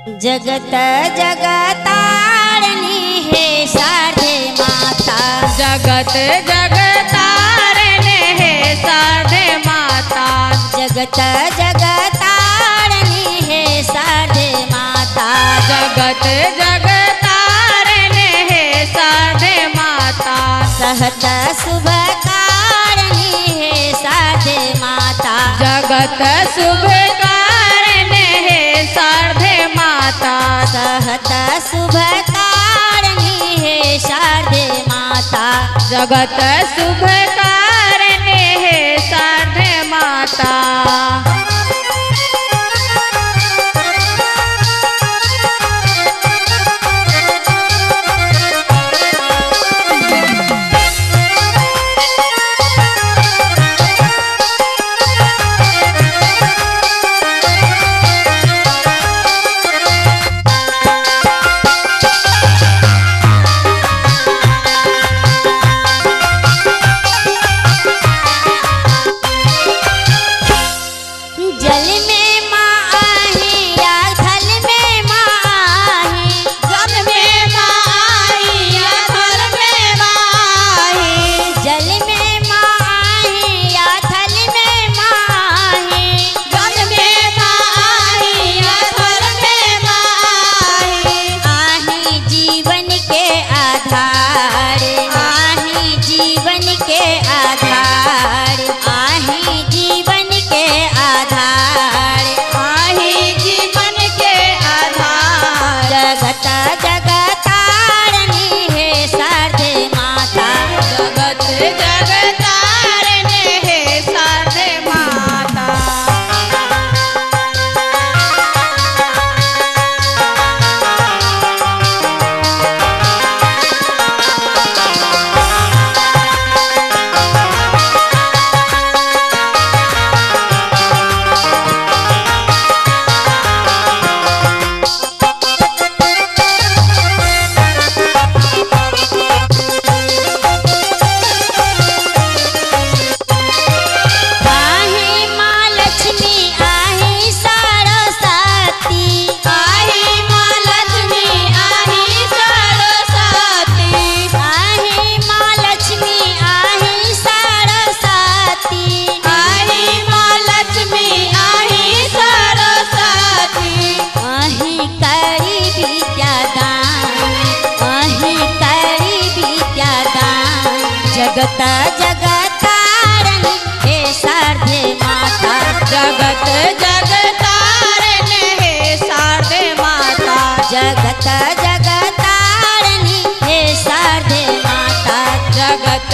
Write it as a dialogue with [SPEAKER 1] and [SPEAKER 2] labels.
[SPEAKER 1] जगत जगतारिणी हे शारदे माता।
[SPEAKER 2] जगत जगतारिणी हे शारदे माता।
[SPEAKER 1] जगत जगतारिणी हे शारदे माता।
[SPEAKER 2] जगत जगतारिणी हे शारदे माता।
[SPEAKER 1] सहत शुभकारिणी हे शारदे माता।
[SPEAKER 2] जगत शुभकारिणी हे शारदे माता।
[SPEAKER 1] सहत शुभकारिणी हे शारदे माता।
[SPEAKER 2] जगत शुभकारिणी हे शारदे माता।
[SPEAKER 1] जल में माँ आही या थल में माँ आही। जल में माँ आही या थल में माँ आही। जल में माँ आही या थल में माँ आही। जल में माँ आही या थल में माँ आही। आही जीवन के आधार। आही जीवन के आधार। आही जीवन के आधार।
[SPEAKER 2] आही जीवन के आधार।
[SPEAKER 1] जगत जगतारिणी हे शारदे माता।
[SPEAKER 2] जगत जगतारिणी हे शारदे माता।
[SPEAKER 1] आही माँ लक्ष्मी आही सरस्वती। आही माँ लक्ष्मी आही सरस्वती। आही माँ लक्ष्मी आही सरस्वती। आही माँ लक्ष्मी आही सरस्वती। आही करी विद्यादान। आही करी विद्यादान। जगत जगतारिणी हे शारदे माता।
[SPEAKER 2] जगत जगतारिणी हे शारदे माता।
[SPEAKER 1] जगत जगतारिणी हे शारदे माता।
[SPEAKER 2] जगत